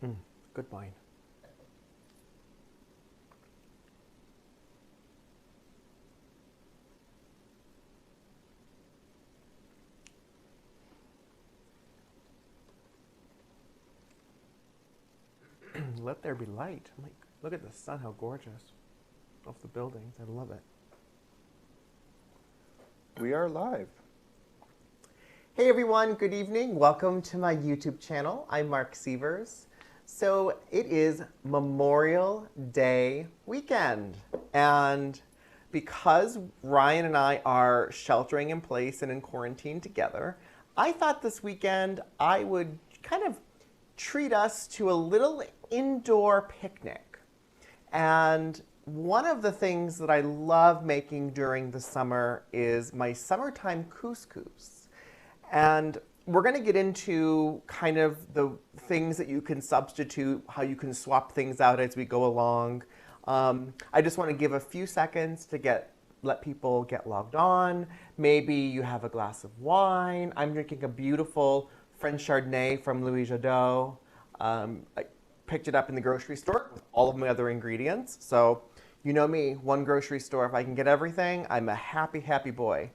Good wine. Let there be light. Like, look at the sun, how gorgeous. Off the buildings, I love it. We are live. Hey everyone, good evening. Welcome to my YouTube channel. I'm Marc Sievers. So it is Memorial Day weekend. And because Ryan and I are sheltering in place and in quarantine together, I thought this weekend I would kind of treat us to a little indoor picnic. And one of the things that I love making during the summer is my Summertime Couscous. And we're going to get into kind of the things that you can substitute, how you can swap things out as we go along. I just want to give a few seconds to let people get logged on. Maybe you have a glass of wine. I'm drinking a beautiful French Chardonnay from Louis Jadot. I picked it up in the grocery store with all of my other ingredients. So you know me, one grocery store, if I can get everything, I'm a happy, happy boy.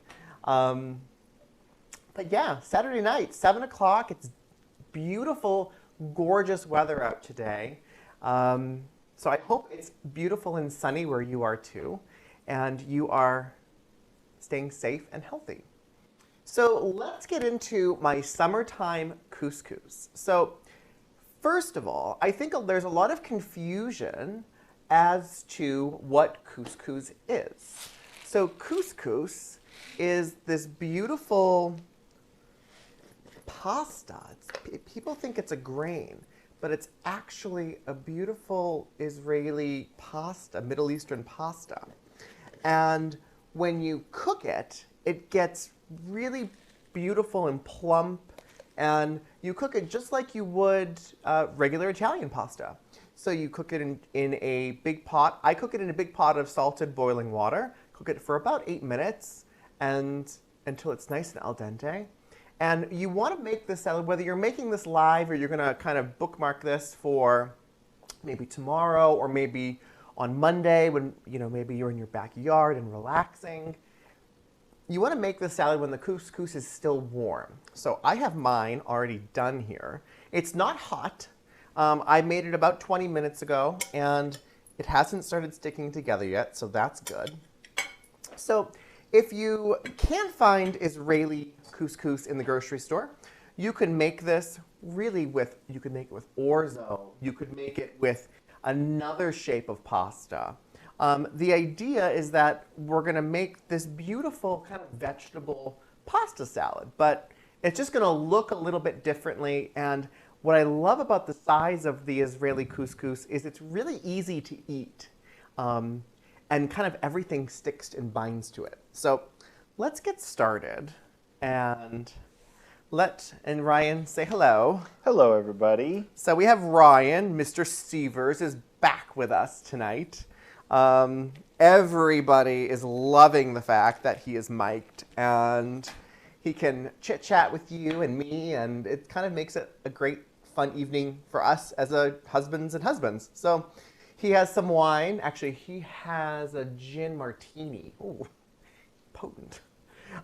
But yeah, Saturday night, 7 o'clock. It's beautiful, gorgeous weather out today. So I hope it's beautiful and sunny where you are too, and you are staying safe and healthy. So let's get into my Summertime Couscous. So first of all, I think there's a lot of confusion as to what couscous is. So couscous is this beautiful pasta. People think it's a grain, but it's actually a beautiful Israeli pasta, Middle Eastern pasta. And when you cook it, it gets really beautiful and plump, and you cook it just like you would regular Italian pasta. So you cook it in a big pot. I cook it in a big pot of salted boiling water. Cook it for about 8 minutes and until it's nice and al dente. And you want to make this salad, whether you're making this live or you're going to kind of bookmark this for maybe tomorrow or maybe on Monday when maybe you're in your backyard and relaxing. You want to make this salad when the couscous is still warm. So I have mine already done here. It's not hot. I made it about 20 minutes ago and it hasn't started sticking together yet, so that's good. So if you can't find Israeli couscous in the grocery store, you can make this really you could make it with orzo, you could make it with another shape of pasta. The idea is that we're going to make this beautiful kind of vegetable pasta salad, but it's just going to look a little bit differently. And what I love about the size of the Israeli couscous is it's really easy to eat. And kind of everything sticks and binds to it. So let's get started. And Ryan say hello. Hello, everybody. So we have Ryan, Mr. Sievers, is back with us tonight. Everybody is loving the fact that he is mic'd and he can chit-chat with you and me, and it kind of makes it a great, fun evening for us as husbands and husbands. So he has some wine. Actually, he has a gin martini. Ooh, potent.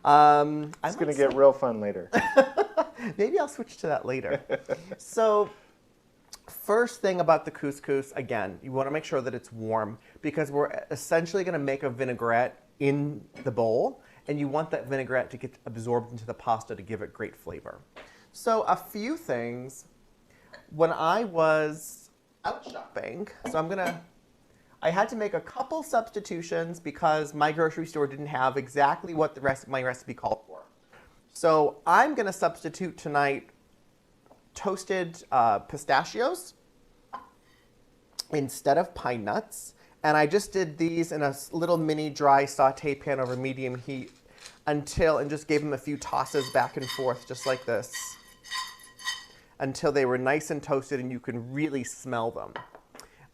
It's going to get real fun later. Maybe I'll switch to that later. So first thing about the couscous, again, you want to make sure that it's warm because we're essentially going to make a vinaigrette in the bowl, and you want that vinaigrette to get absorbed into the pasta to give it great flavor. So a few things. When I was out shopping, so I had to make a couple substitutions because my grocery store didn't have exactly what my recipe called for. So I'm going to substitute tonight toasted pistachios instead of pine nuts. And I just did these in a little mini dry saute pan over medium heat and just gave them a few tosses back and forth just like this until they were nice and toasted and you can really smell them.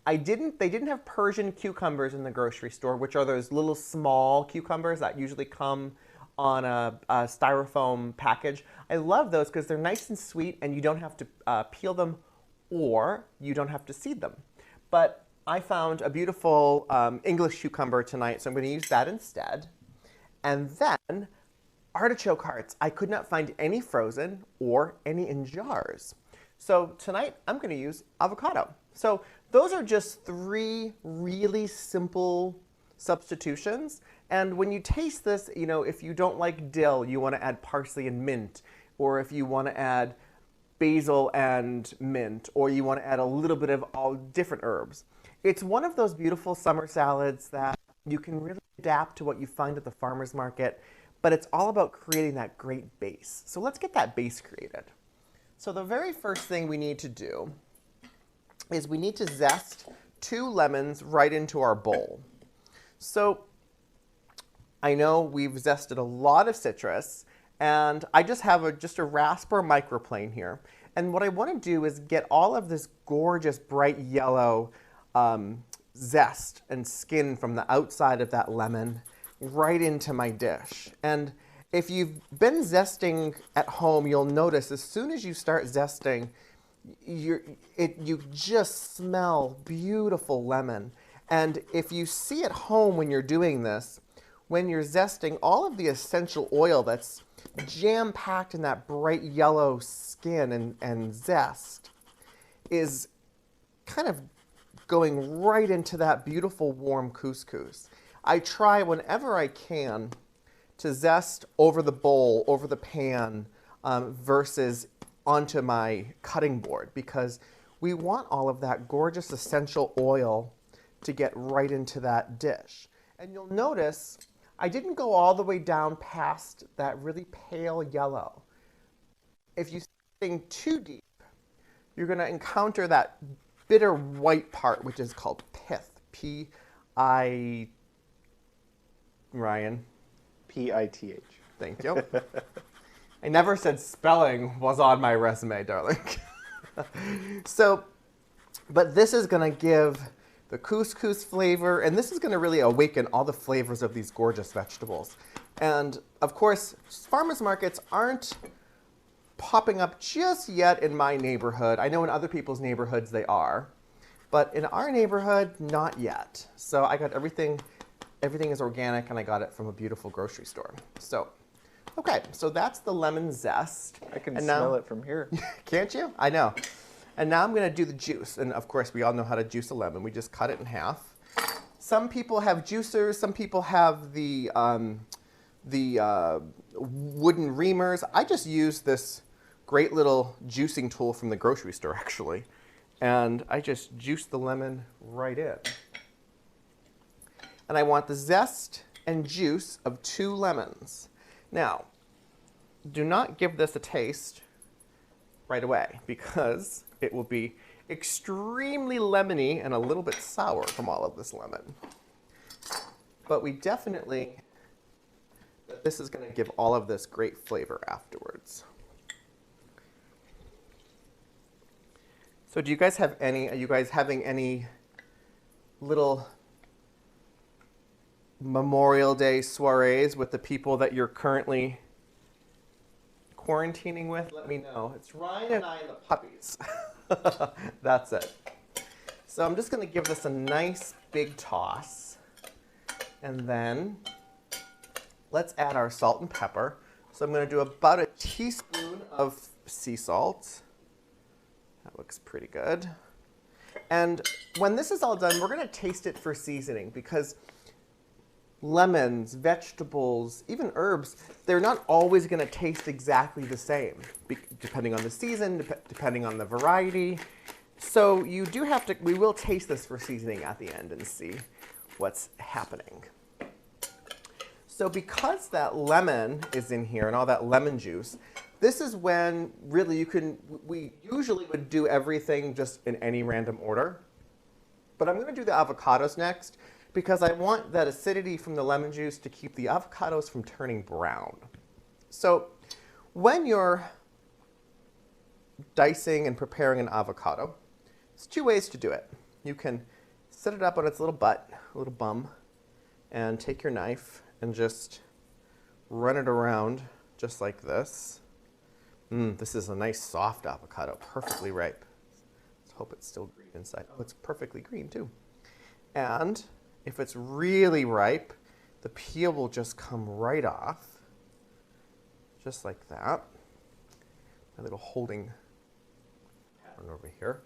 They didn't have Persian cucumbers in the grocery store, which are those little small cucumbers that usually come on a styrofoam package. I love those because they're nice and sweet and you don't have to peel them or you don't have to seed them. But I found a beautiful English cucumber tonight, so I'm going to use that instead. And then artichoke hearts. I could not find any frozen or any in jars. So tonight I'm going to use avocado. So those are just 3 really simple substitutions. And when you taste this, you know, if you don't like dill, you want to add parsley and mint, or if you want to add basil and mint, or you want to add a little bit of all different herbs. It's one of those beautiful summer salads that you can really adapt to what you find at the farmer's market, but it's all about creating that great base. So let's get that base created. So the very first thing we need to do is we need to zest 2 lemons right into our bowl. So I know we've zested a lot of citrus, and I just have just a rasp or microplane here. And what I want to do is get all of this gorgeous bright yellow zest and skin from the outside of that lemon right into my dish. And if you've been zesting at home, you'll notice as soon as you start zesting, you just smell beautiful lemon. And if you see at home when you're doing this, when you're zesting, all of the essential oil that's jam-packed in that bright yellow skin and zest is kind of going right into that beautiful warm couscous. I try whenever I can to zest over the bowl, over the pan, versus onto my cutting board, because we want all of that gorgeous essential oil to get right into that dish. And you'll notice I didn't go all the way down past that really pale yellow. If you sing too deep, you're going to encounter that bitter white part, which is called pith. Ryan? P-I-T-H. Thank you. I never said spelling was on my resume, darling. So, but this is going to give the couscous flavor, and this is going to really awaken all the flavors of these gorgeous vegetables. And of course, farmers markets aren't popping up just yet in my neighborhood. I know in other people's neighborhoods they are, but in our neighborhood, not yet. So I got everything is organic, and I got it from a beautiful grocery store. So, okay, so that's the lemon zest. I can smell it from here. Can't you? I know. And now I'm going to do the juice. And of course, we all know how to juice a lemon. We just cut it in half. Some people have juicers. Some people have the wooden reamers. I just use this great little juicing tool from the grocery store, actually. And I just juice the lemon right in. And I want the zest and juice of 2 lemons. Now, do not give this a taste right away, because it will be extremely lemony and a little bit sour from all of this lemon. But we definitely, this is going to give all of this great flavor afterwards. So do you guys have any, are you guys having any little Memorial Day soirees with the people that you're currently quarantining with? Let me know. It's Ryan and I and the puppies. That's it. So I'm just going to give this a nice big toss. And then let's add our salt and pepper. So I'm going to do about a teaspoon of sea salt. That looks pretty good. And when this is all done, we're going to taste it for seasoning, because lemons, vegetables, even herbs, they're not always going to taste exactly the same, depending on the season, depending on the variety. So you do have to, we will taste this for seasoning at the end and see what's happening. So because that lemon is in here and all that lemon juice, this is when really we usually would do everything just in any random order. But I'm going to do the avocados next, because I want that acidity from the lemon juice to keep the avocados from turning brown. So when you're dicing and preparing an avocado, there's 2 ways to do it. You can set it up on its little butt, a little bum, and take your knife and just run it around just like this. This is a nice soft avocado, perfectly ripe. hope it's still green inside. Oh, it's perfectly green too. And if it's really ripe, the peel will just come right off, just like that. My little holding pattern over here.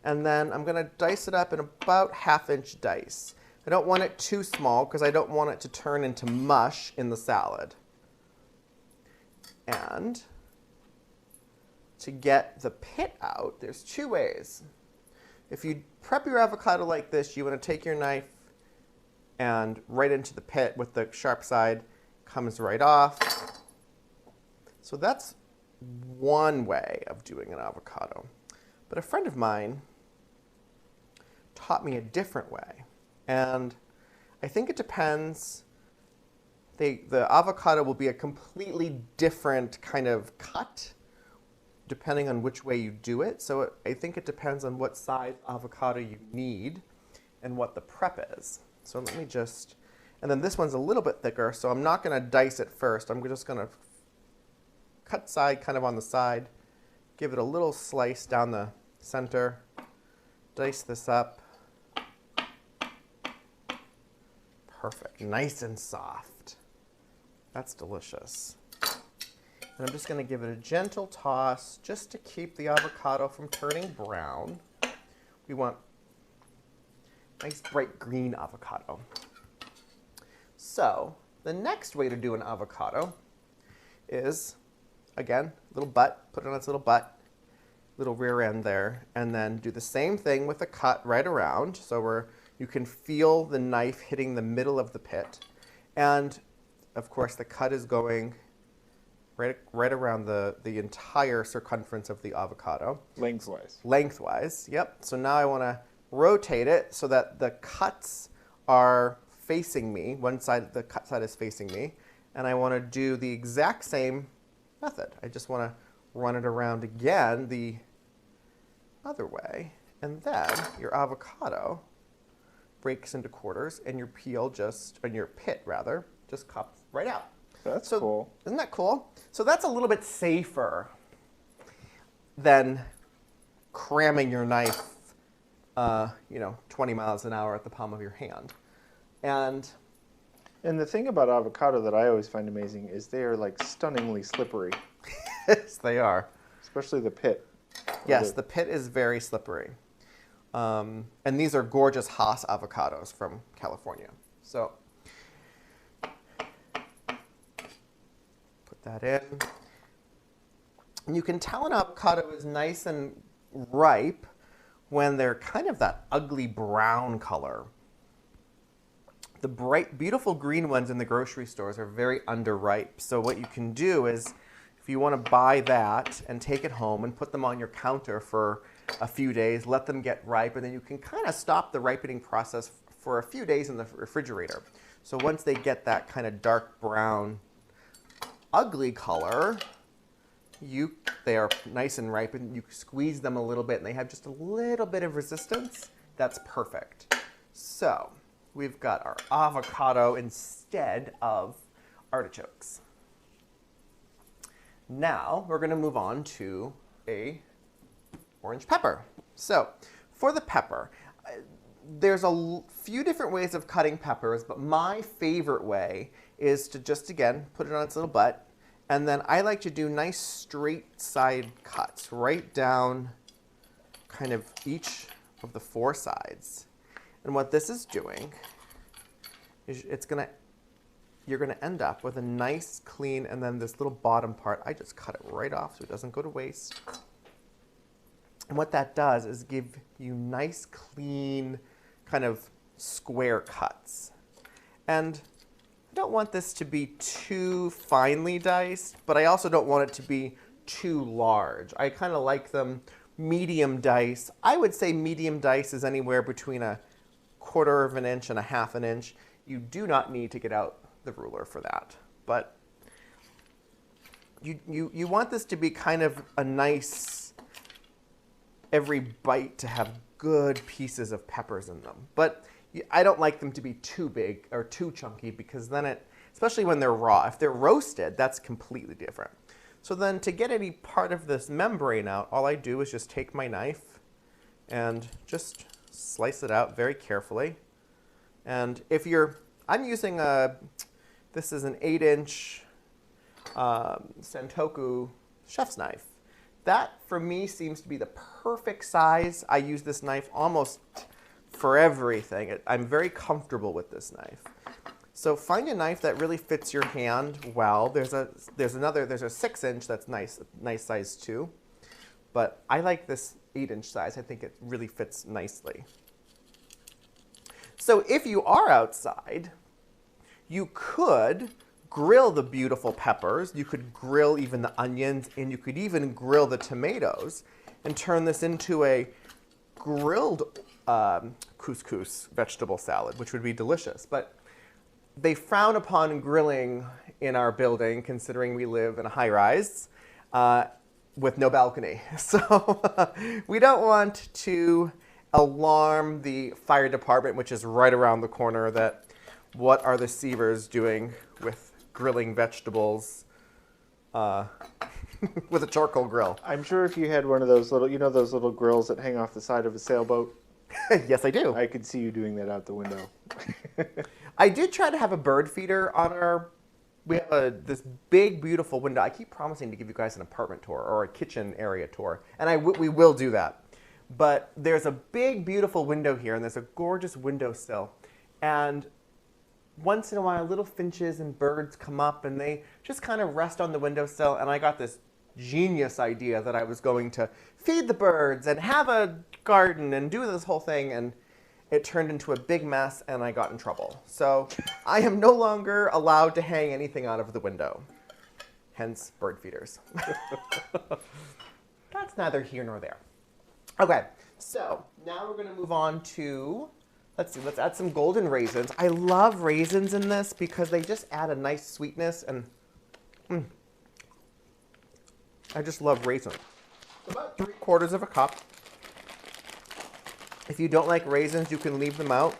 And then I'm going to dice it up in about 1/2-inch dice. I don't want it too small because I don't want it to turn into mush in the salad. And to get the pit out, there's 2 ways. If you prep your avocado like this, you want to take your knife and right into the pit with the sharp side, comes right off. So that's one way of doing an avocado. But a friend of mine taught me a different way. And I think it depends. The avocado will be a completely different kind of cut depending on which way you do it. So I think it depends on what size avocado you need and what the prep is. So let me just, and then this one's a little bit thicker, so I'm not going to dice it first. I'm just going to cut side kind of on the side, give it a little slice down the center, dice this up. Perfect, nice and soft. That's delicious. And I'm just going to give it a gentle toss just to keep the avocado from turning brown. We want nice bright green avocado. So the next way to do an avocado is, again, little butt, put it on its little butt, little rear end there, and then do the same thing with a cut right around. So you can feel the knife hitting the middle of the pit. And of course the cut is going right around the entire circumference of the avocado. Lengthwise. Lengthwise, yep. So now I want to rotate it so that the cuts are facing me. One side, the cut side is facing me. And I want to do the exact same method. I just want to run it around again the other way. And then your avocado breaks into quarters and your peel and your pit rather, just cups right out. That's cool. Isn't that cool? So that's a little bit safer than cramming your knife, 20 miles an hour at the palm of your hand. And the thing about avocado that I always find amazing is they are like stunningly slippery. yes, they are. Especially the pit. Yes, the pit is very slippery. And these are gorgeous Hass avocados from California. So put that in. And you can tell an avocado is nice and ripe when they're kind of that ugly brown color. The bright, beautiful green ones in the grocery stores are very underripe. So what you can do is, if you want to buy that and take it home and put them on your counter for a few days, let them get ripe, and then you can kind of stop the ripening process for a few days in the refrigerator. So once they get that kind of dark brown, ugly color, they are nice and ripe, and you squeeze them a little bit and they have just a little bit of resistance. That's perfect. So we've got our avocado instead of artichokes. Now we're going to move on to a orange pepper. So for the pepper, there's a few different ways of cutting peppers, but my favorite way is to just, again, put it on its little butt. And then I like to do nice straight side cuts right down kind of each of the 4 sides. And what this is doing is you're going to end up with a nice clean, and then this little bottom part, I just cut it right off so it doesn't go to waste. And what that does is give you nice, clean, kind of square cuts. And I don't want this to be too finely diced, but I also don't want it to be too large. I kind of like them medium dice. I would say medium dice is anywhere between a 1/4 of an inch and a 1/2 an inch. You do not need to get out the ruler for that. But you want this to be kind of a nice, every bite to have good pieces of peppers in them. But I don't like them to be too big or too chunky, because then especially when they're raw, if they're roasted, that's completely different. So then to get any part of this membrane out, all I do is just take my knife and just slice it out very carefully. And I'm using this is an 8-inch Sentoku chef's knife. That, for me, seems to be the perfect size. I use this knife almost for everything. I'm very comfortable with this knife. So find a knife that really fits your hand well. There's a 6-inch that's nice size too. But I like this 8-inch size. I think it really fits nicely. So if you are outside, you could grill the beautiful peppers. You could grill even the onions, and you could even grill the tomatoes and turn this into a grilled couscous vegetable salad, which would be delicious. But they frown upon grilling in our building, considering we live in a high-rise with no balcony. So we don't want to alarm the fire department, which is right around the corner, that what are the Sievers doing with grilling vegetables with a charcoal grill. I'm sure if you had one of those little, those little grills that hang off the side of a sailboat. Yes, I do. I could see you doing that out the window. I did try to have a bird feeder on we have this big, beautiful window. I keep promising to give you guys an apartment tour or a kitchen area tour, and we will do that. But there's a big, beautiful window here, and there's a gorgeous windowsill. And once in a while, little finches and birds come up, and they just kind of rest on the windowsill. And I got this genius idea that I was going to feed the birds and have a garden and do this whole thing. And it turned into a big mess, and I got in trouble. So I am no longer allowed to hang anything out of the window. Hence, bird feeders. That's neither here nor there. Okay, so now we're going to move on to, let's add some golden raisins. I love raisins in this because they just add a nice sweetness, and I just love raisins. About 3/4 of a cup. If you don't like raisins, you can leave them out.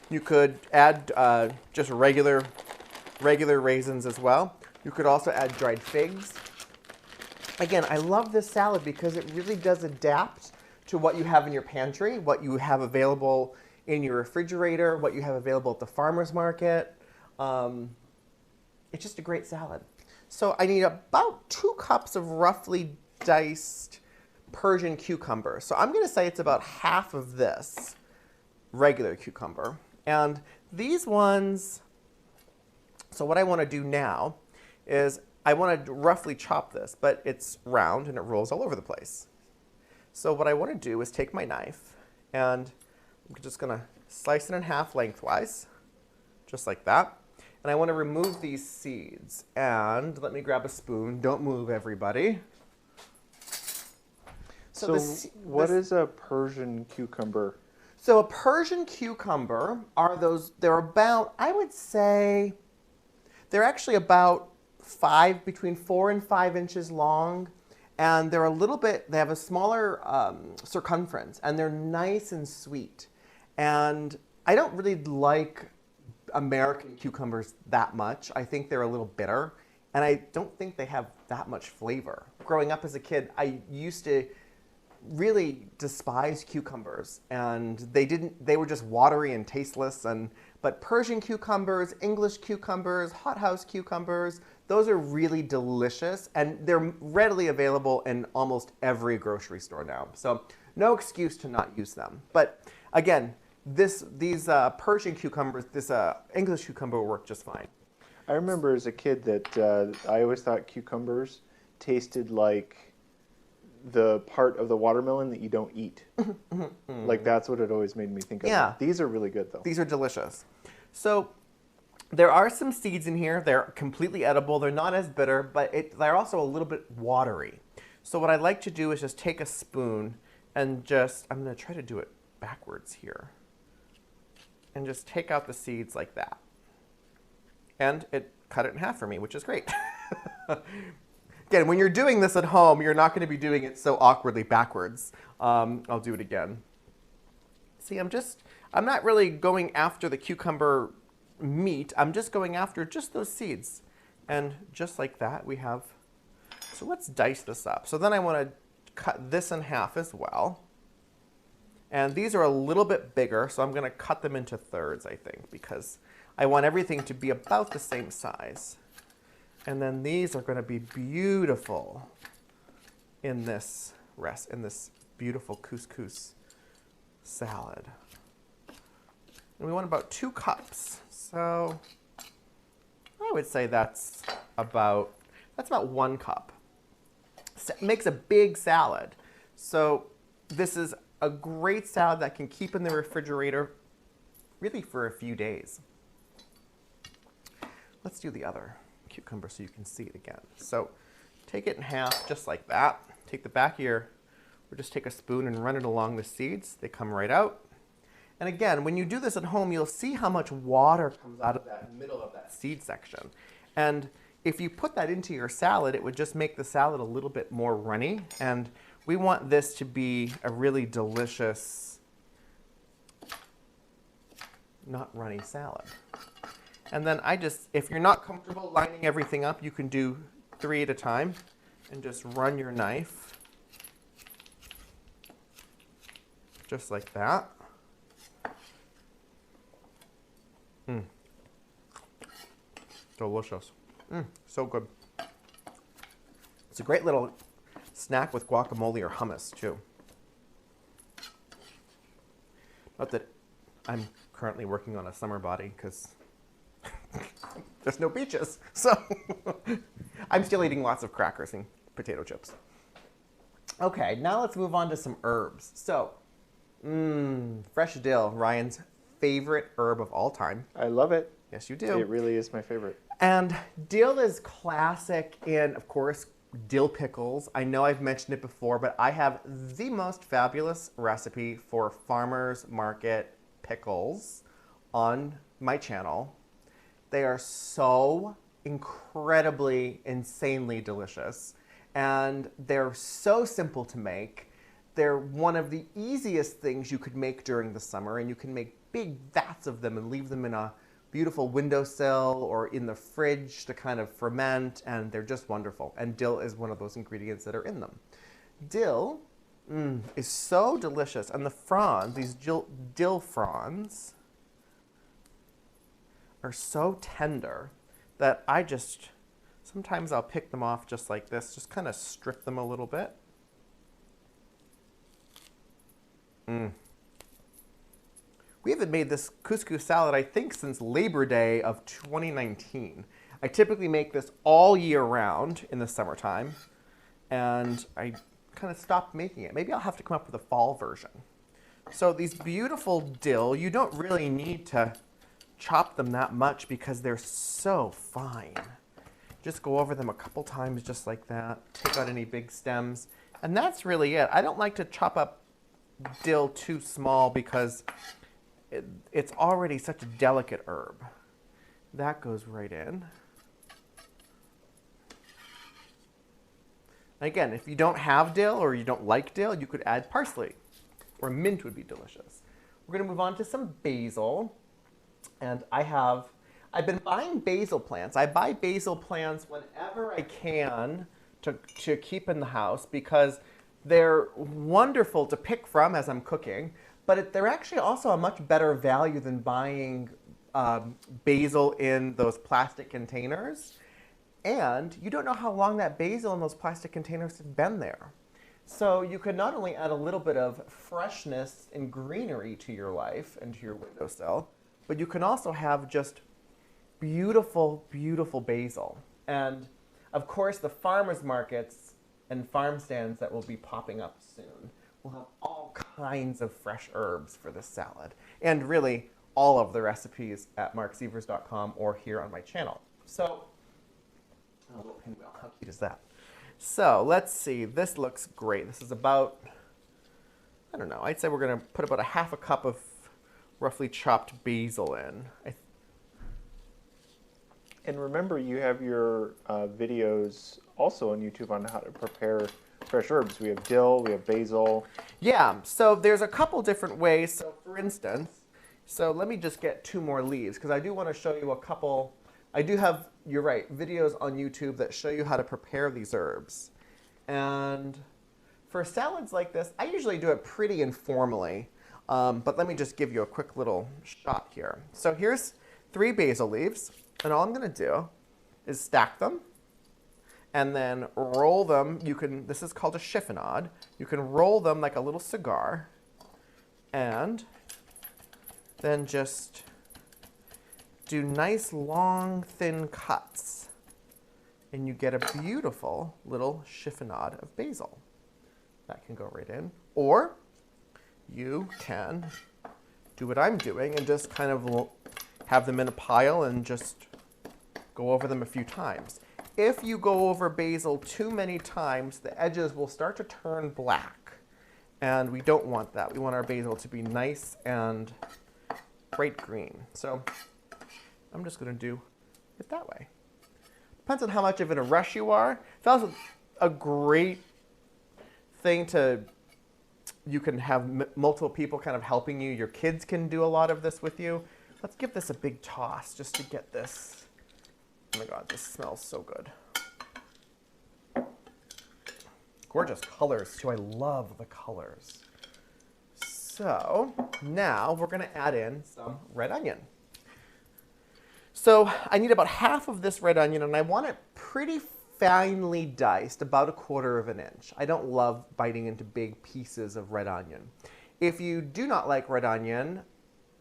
You could add just regular raisins as well. You could also add dried figs. Again, I love this salad because it really does adapt to what you have in your pantry, what you have available in your refrigerator, what you have available at the farmer's market. It's just a great salad. So I need about 2 cups of roughly diced Persian cucumber. So I'm going to say it's about half of this regular cucumber. And these ones, so what I want to do now is I want to roughly chop this, but it's round and it rolls all over the place. So what I want to do is take my knife, and I'm just going to slice it in half lengthwise, just like that. And I want to remove these seeds. And let me grab a spoon. Don't move, everybody. So what is a Persian cucumber? So a Persian cucumber they're about, I would say, they're actually about between 4 and 5 inches long. And they're they have a smaller circumference, and they're nice and sweet. And I don't really like American cucumbers that much. I think they're a little bitter, and I don't think they have that much flavor. Growing up as a kid, I used to really despise cucumbers, and they were just watery and tasteless. But Persian cucumbers, English cucumbers, hothouse cucumbers, those are really delicious, and they're readily available in almost every grocery store now. So no excuse to not use them. But again, these Persian cucumbers, this English cucumber will work just fine. I remember as a kid that I always thought cucumbers tasted like the part of the watermelon that you don't eat. Like that's what it always made me think of. Yeah. These are really good though. These are delicious. So there are some seeds in here. They're completely edible. They're not as bitter, but they're also a little bit watery. So what I'd like to do is just take a spoon and I'm going to try to do it backwards here. And just take out the seeds like that. And it cut it in half for me, which is great. Again, when you're doing this at home, you're not going to be doing it so awkwardly backwards. I'll do it again. See, I'm not really going after the cucumber meat. I'm just going after just those seeds. And just like that, we have, so let's dice this up. So then I want to cut this in half as well. And these are a little bit bigger, so I'm going to cut them into thirds, I think, because I want everything to be about the same size. And then these are going to be beautiful in this beautiful couscous salad. And we want about 2 cups. So I would say that's about 1 cup. It makes a big salad. So this is a great salad that can keep in the refrigerator really for a few days. Let's do the other cucumber so you can see it again. So take it in half just like that. Take the back ear, or just take a spoon and run it along the seeds. They come right out. And again, when you do this at home, you'll see how much water comes out of that middle of that seed section. And if you put that into your salad, it would just make the salad a little bit more runny. And we want this to be a really delicious, not runny salad. And then if you're not comfortable lining everything up, you can do 3 at a time and just run your knife just like that. Delicious. So good. It's a great little snack with guacamole or hummus too. Not that I'm currently working on a summer body because there's no beaches, so I'm still eating lots of crackers and potato chips. Okay, now let's move on to some herbs. So, fresh dill, Ryan's favorite herb of all time. I love it. Yes, you do. It really is my favorite. And dill is classic in, of course, dill pickles. I know I've mentioned it before, but I have the most fabulous recipe for farmers market pickles on my channel. They are so incredibly, insanely delicious. And they're so simple to make. They're one of the easiest things you could make during the summer, and you can make big vats of them and leave them in a beautiful windowsill or in the fridge to kind of ferment, and they're just wonderful. And dill is one of those ingredients that are in them. Dill is so delicious, and the fronds, these dill fronds, are so tender that sometimes I'll pick them off just like this, just kind of strip them a little bit. We haven't made this couscous salad, I think, since Labor Day of 2019. I typically make this all year round in the summertime, and I kind of stopped making it. Maybe I'll have to come up with a fall version. So these beautiful dill, you don't really need to chop them that much because they're so fine. Just go over them a couple times just like that. Take out any big stems. And that's really it. I don't like to chop up dill too small because it's already such a delicate herb. That goes right in. Again, if you don't have dill or you don't like dill, you could add parsley, or mint would be delicious. We're going to move on to some basil. And I've been buying basil plants. I buy basil plants whenever I can to keep in the house because they're wonderful to pick from as I'm cooking, but they're actually also a much better value than buying basil in those plastic containers. And you don't know how long that basil in those plastic containers has been there. So you could not only add a little bit of freshness and greenery to your life and to your windowsill, but you can also have just beautiful, beautiful basil. And of course, the farmers markets and farm stands that will be popping up soon will have all kinds of fresh herbs for this salad. And really, all of the recipes at marcsievers.com or here on my channel. So, a little pinwheel, how cute is that? So, let's see, this looks great. This is about, I don't know, I'd say we're gonna put about a half a cup of roughly chopped basil in. And remember, you have your videos also on YouTube on how to prepare fresh herbs. We have dill, we have basil. Yeah, so there's a couple different ways. So for instance, let me just get 2 more leaves because I do want to show you a couple. I do have, you're right, videos on YouTube that show you how to prepare these herbs. And for salads like this, I usually do it pretty informally. But let me just give you a quick little shot here. So here's 3 basil leaves, and all I'm going to do is stack them and then roll them. This is called a chiffonade. You can roll them like a little cigar and then just do nice, long, thin cuts. And you get a beautiful little chiffonade of basil. That can go right in. Or you can do what I'm doing and just kind of have them in a pile and just go over them a few times. If you go over basil too many times, the edges will start to turn black. And we don't want that. We want our basil to be nice and bright green. So I'm just going to do it that way. Depends on how much of in a rush you are. It's also a great thing you can have multiple people kind of helping you. Your kids can do a lot of this with you. Let's give this a big toss just to get this. Oh my God, this smells so good. Gorgeous colors too. I love the colors. So now we're going to add in some red onion. So I need about half of this red onion, and I want it pretty finely diced, about 1/4 of an inch. I don't love biting into big pieces of red onion. If you do not like red onion,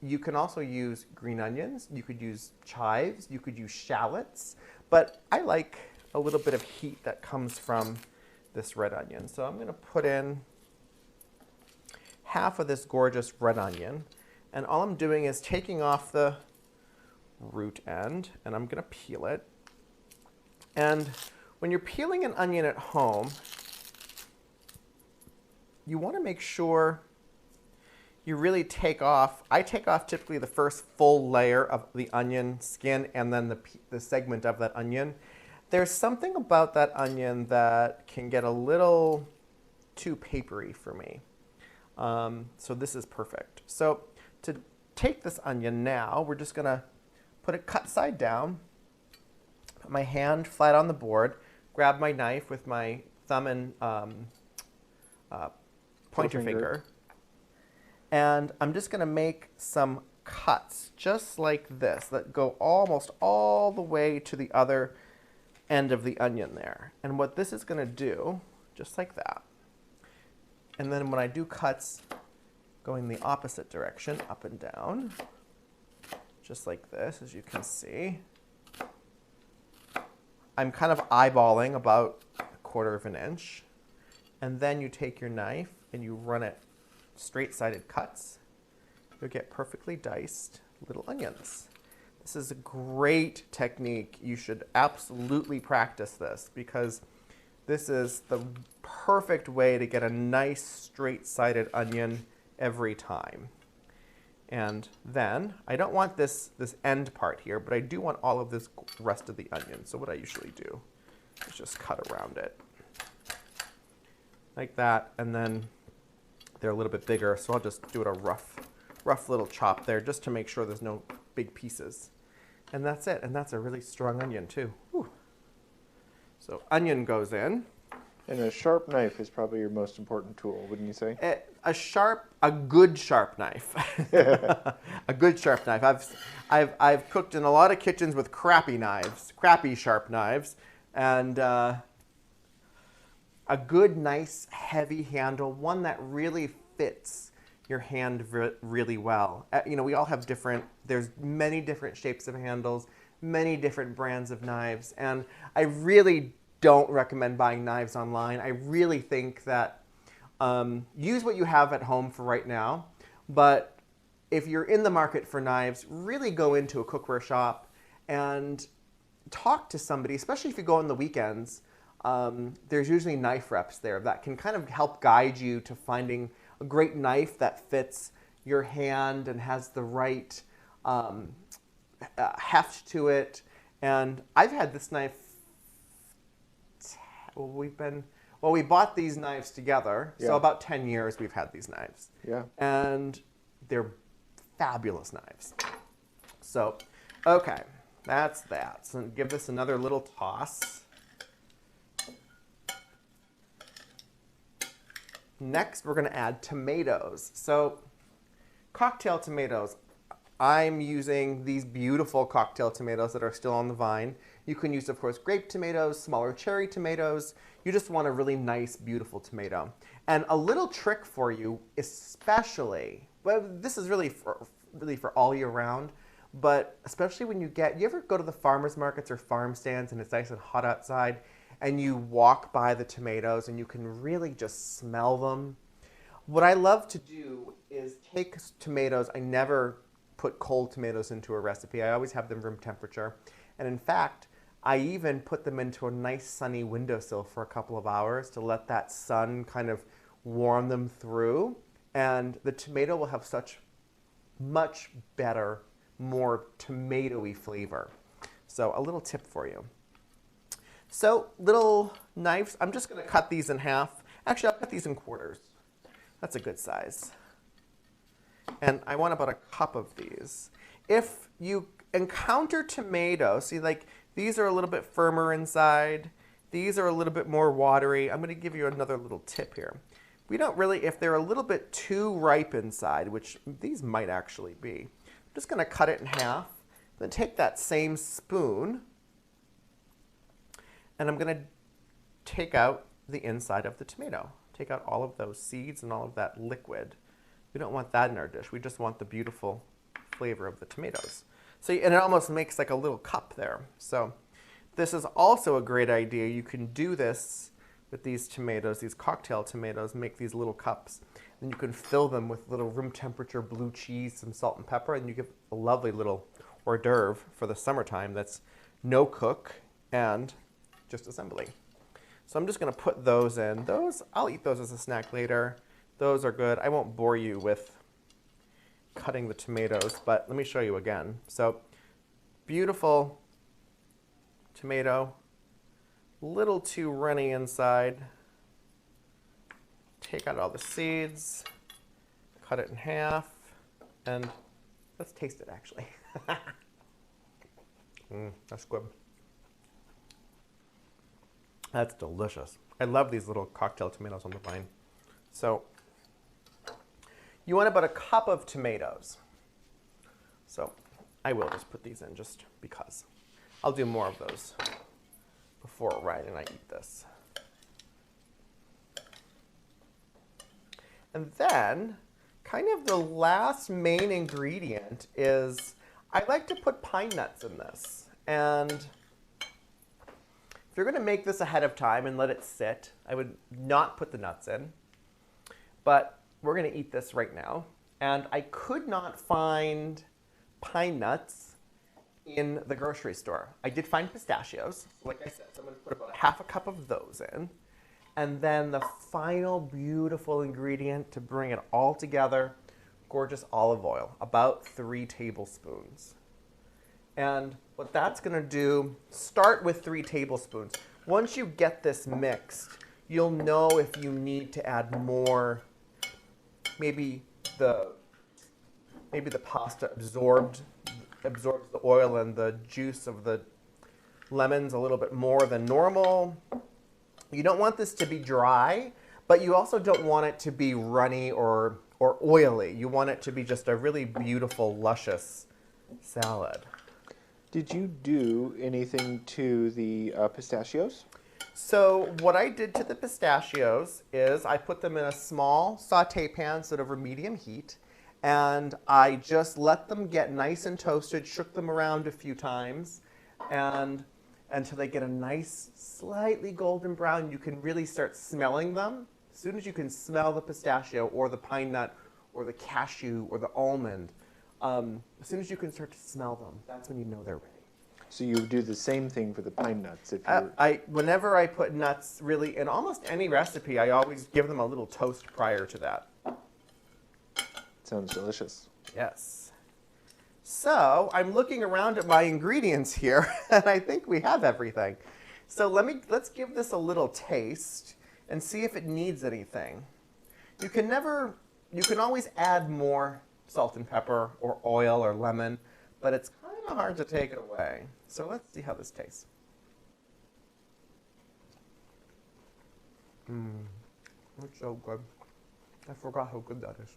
you can also use green onions. You could use chives. You could use shallots. But I like a little bit of heat that comes from this red onion. So I'm going to put in half of this gorgeous red onion. And all I'm doing is taking off the root end, and I'm going to peel it. And when you're peeling an onion at home, you want to make sure you really take off. I take off typically the first full layer of the onion skin and then the segment of that onion. There's something about that onion that can get a little too papery for me. So this is perfect. So to take this onion now, we're just going to put it cut side down, put my hand flat on the board, grab my knife with my thumb and pointer finger. And I'm just going to make some cuts just like this that go almost all the way to the other end of the onion there. And what this is going to do, just like that. And then when I do cuts going the opposite direction, up and down, just like this, as you can see, I'm kind of eyeballing about 1/4 of an inch. And then you take your knife and you run it straight-sided cuts. You'll get perfectly diced little onions. This is a great technique. You should absolutely practice this because this is the perfect way to get a nice straight-sided onion every time. And then, I don't want this end part here, but I do want all of this rest of the onion. So what I usually do is just cut around it like that, and then they're a little bit bigger, so I'll just do it a rough little chop there just to make sure there's no big pieces. And that's it, and that's a really strong onion too. Whew. So onion goes in. And a sharp knife is probably your most important tool, wouldn't you say? A good sharp knife. A good sharp knife. I've cooked in a lot of kitchens with crappy sharp knives, and a good, nice, heavy handle, one that really fits your hand really well. You know, we all have there's many different shapes of handles, many different brands of knives, and I really don't recommend buying knives online. I really think that use what you have at home for right now, but if you're in the market for knives, really go into a cookware shop and talk to somebody, especially if you go on the weekends. There's usually knife reps there that can kind of help guide you to finding a great knife that fits your hand and has the right heft to it. And I've had this knife, we bought these knives together, so about 10 years we've had these knives. Yeah. And they're fabulous knives. So, okay, that's that. So give this another little toss. Next, we're going to add tomatoes. So cocktail tomatoes. I'm using these beautiful cocktail tomatoes that are still on the vine. You can use, of course, grape tomatoes, smaller cherry tomatoes. You just want a really nice, beautiful tomato. And a little trick for you, especially, well, this is really for all year round, but especially when you ever go to the farmers markets or farm stands and it's nice and hot outside and you walk by the tomatoes and you can really just smell them. What I love to do is take tomatoes. I never put cold tomatoes into a recipe. I always have them room temperature. And in fact, I even put them into a nice sunny windowsill for a couple of hours to let that sun kind of warm them through. And the tomato will have such much better, more tomatoey flavor. So a little tip for you. So little knives, I'm just going to cut these in half. Actually, I'll cut these in quarters. That's a good size. And I want about a cup of these. If you encounter tomatoes, see, like these are a little bit firmer inside. These are a little bit more watery. I'm going to give you another little tip here. We don't really, if they're a little bit too ripe inside, which these might actually be, I'm just going to cut it in half. Then take that same spoon, and I'm going to take out the inside of the tomato. Take out all of those seeds and all of that liquid. We don't want that in our dish. We just want the beautiful flavor of the tomatoes. So, and it almost makes like a little cup there. So this is also a great idea. You can do this with these tomatoes, these cocktail tomatoes, make these little cups. And you can fill them with little room temperature blue cheese, some salt and pepper, and you get a lovely little hors d'oeuvre for the summertime that's no cook and just assembly. So I'm just going to put those in. Those, I'll eat those as a snack later. Those are good. I won't bore you with cutting the tomatoes, but let me show you again. So beautiful tomato, little too runny inside. Take out all the seeds, cut it in half, and let's taste it actually. That's good. That's delicious. I love these little cocktail tomatoes on the vine. So you want about a cup of tomatoes. So I will just put these in just because. I'll do more of those before Ryan and I eat this. And then kind of the last main ingredient is I like to put pine nuts in this. And if you're going to make this ahead of time and let it sit, I would not put the nuts in. But we're going to eat this right now. And I could not find pine nuts in the grocery store. I did find pistachios, like I said, so I'm going to put about half a cup of those in. And then the final beautiful ingredient to bring it all together, gorgeous olive oil, about 3 tablespoons. And what that's going to do, start with 3 tablespoons. Once you get this mixed, you'll know if you need to add more. Maybe the pasta absorbs the oil and the juice of the lemons a little bit more than normal. You don't want this to be dry, but you also don't want it to be runny or oily. You want it to be just a really beautiful, luscious salad. Did you do anything to the pistachios? So what I did to the pistachios is I put them in a small saute pan, sort of over medium heat, and I just let them get nice and toasted, shook them around a few times, and until they get a nice, slightly golden brown, you can really start smelling them. As soon as you can smell the pistachio or the pine nut or the cashew or the almond, as soon as you can start to smell them, that's when you know they're ready. So you do the same thing for the pine nuts. If Whenever I put nuts, really, in almost any recipe, I always give them a little toast prior to that. Sounds delicious. Yes. So I'm looking around at my ingredients here, and I think we have everything. So let's give this a little taste and see if it needs anything. You can always add more salt and pepper or oil or lemon, but it's kind of hard to take it away. So let's see how this tastes. It's so good. I forgot how good that is.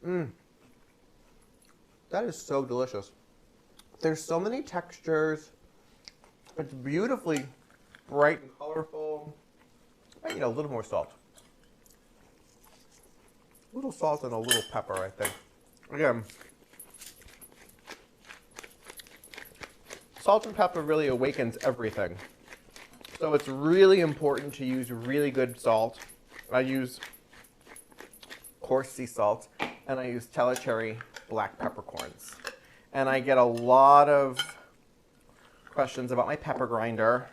That is so delicious. There's so many textures. It's beautifully bright and colorful. I need a little more salt. A little salt and a little pepper, I think. Again, salt and pepper really awakens everything. So it's really important to use really good salt. I use coarse sea salt, and I use Telecherry black peppercorns. And I get a lot of questions about my pepper grinder.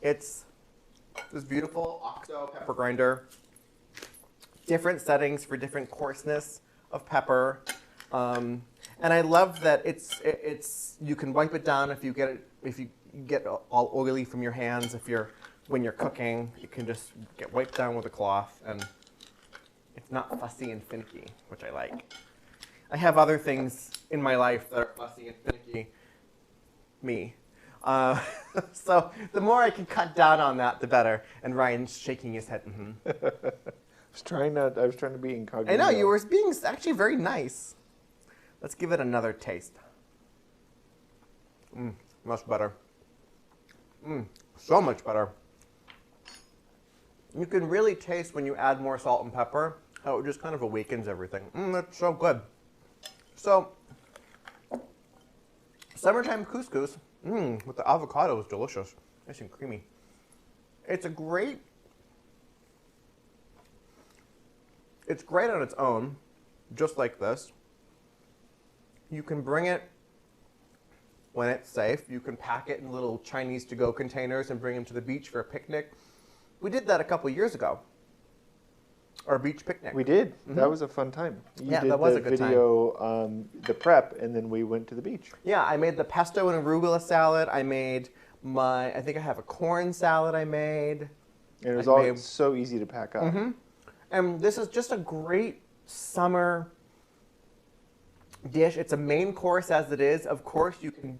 It's this beautiful OXO pepper grinder. Different settings for different coarseness of pepper. And I love that it's you can wipe it down if you get all oily from your hands. When you're cooking, you can just get wiped down with a cloth, and it's not fussy and finicky, which I like. I have other things in my life that are fussy and finicky. Me. So the more I can cut down on that, the better. And Ryan's shaking his head. Mm-hmm. I was trying to be incognito. I know, you were being actually very nice. Let's give it another taste. Much better. So much better. You can really taste when you add more salt and pepper, how it just kind of awakens everything. That's so good. So, Summertime Couscous, with the avocado is delicious. Nice and creamy. It's great on its own, just like this. You can bring it when it's safe. You can pack it in little Chinese to-go containers and bring them to the beach for a picnic. We did that a couple years ago. Our beach picnic. We did. That was a fun time. You did that was a good time. The prep, and then we went to the beach. Yeah, I made the pesto and arugula salad. I made I think I have a corn salad I made. And it was all so easy to pack up. And this is just a great summer dish. It's a main course as it is. Of course, you can,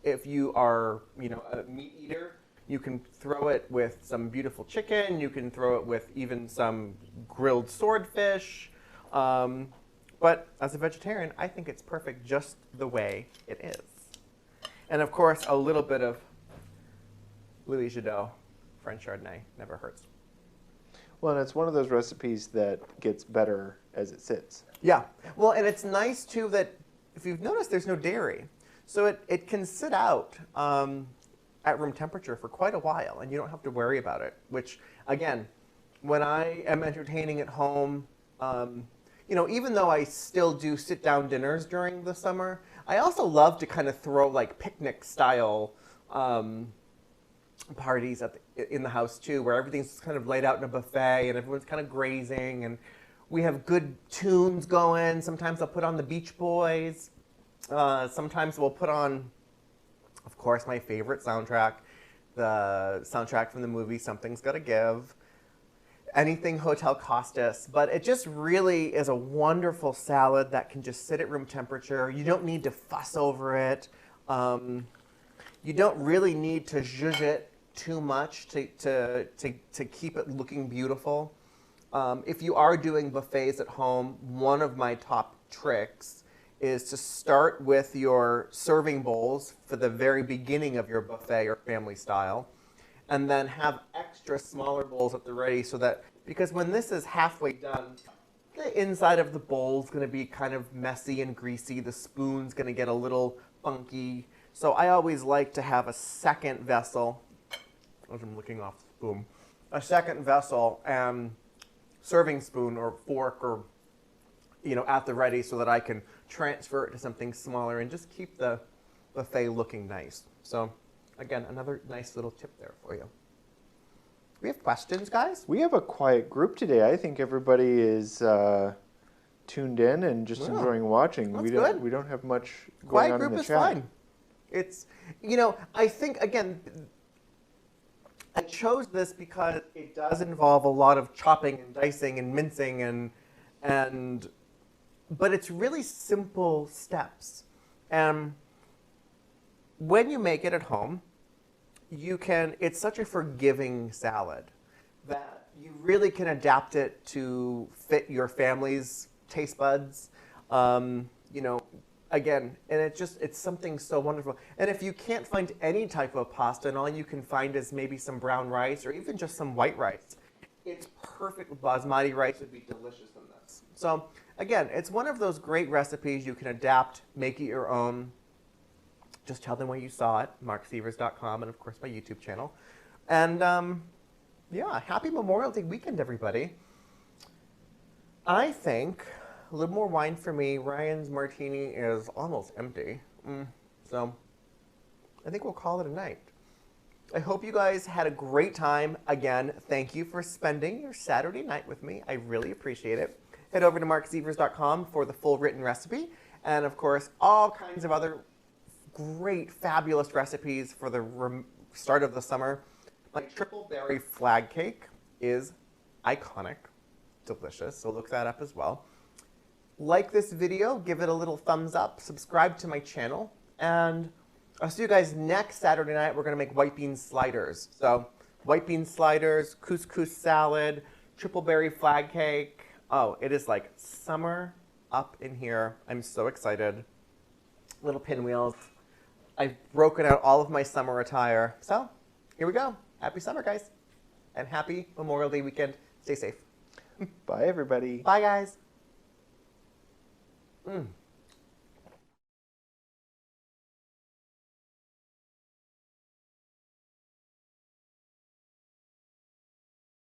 if you are, a meat eater, you can throw it with some beautiful chicken. You can throw it with even some grilled swordfish. But as a vegetarian, I think it's perfect just the way it is. And of course, a little bit of Louis Jadot French Chardonnay never hurts. Well, and it's one of those recipes that gets better as it sits. Yeah. Well, and it's nice, too, that if you've noticed, there's no dairy. So it can sit out at room temperature for quite a while, and you don't have to worry about it, which, again, when I am entertaining at home, even though I still do sit-down dinners during the summer, I also love to kind of throw, like, picnic-style parties in the house, too, where everything's kind of laid out in a buffet, and everyone's kind of grazing, and we have good tunes going. Sometimes I'll put on the Beach Boys. Sometimes we'll put on, of course, my favorite soundtrack, the soundtrack from the movie Something's Gotta Give. Anything Hotel Costas. But it just really is a wonderful salad that can just sit at room temperature. You don't need to fuss over it. You don't really need to zhuzh it too much to keep it looking beautiful. If you are doing buffets at home, one of my top tricks is to start with your serving bowls for the very beginning of your buffet or family style, and then have extra smaller bowls at the ready so that, because when this is halfway done, the inside of the bowl is going to be kind of messy and greasy. The spoon's going to get a little funky. So I always like to have a second vessel, as I'm looking off the spoon, a second vessel and serving spoon or fork or, at the ready so that I can transfer it to something smaller and just keep the buffet looking nice. So again, another nice little tip there for you. We have questions, guys? We have a quiet group today. I think everybody is tuned in and just enjoying watching. That's good. We don't have much going on in the chat. Quiet group is fine. It's, I think, again, I chose this because it does involve a lot of chopping and dicing and mincing but it's really simple steps. And when you make it at home, it's such a forgiving salad that you really can adapt it to fit your family's taste buds. You know, again, and it's something so wonderful. And if you can't find any type of pasta and all you can find is maybe some brown rice or even just some white rice, it's perfect. Basmati rice would be delicious in this. So again, it's one of those great recipes you can adapt, make it your own. Just tell them where you saw it, marcsievers.com, and of course my YouTube channel. And yeah, happy Memorial Day weekend, everybody. I think a little more wine for me. Ryan's martini is almost empty. So I think we'll call it a night. I hope you guys had a great time. Again, thank you for spending your Saturday night with me. I really appreciate it. Head over to marcsievers.com for the full written recipe. And of course, all kinds of other great, fabulous recipes for the start of the summer. My triple berry flag cake is iconic, delicious, so look that up as well. Like this video, give it a little thumbs up, subscribe to my channel, and I'll see you guys next Saturday night. We're going to make white bean sliders. So white bean sliders, couscous salad, triple berry flag cake. Oh, it is like summer up in here. I'm so excited. Little pinwheels. I've broken out all of my summer attire. So here we go. Happy summer, guys. And happy Memorial Day weekend. Stay safe. Bye, everybody. Bye, guys.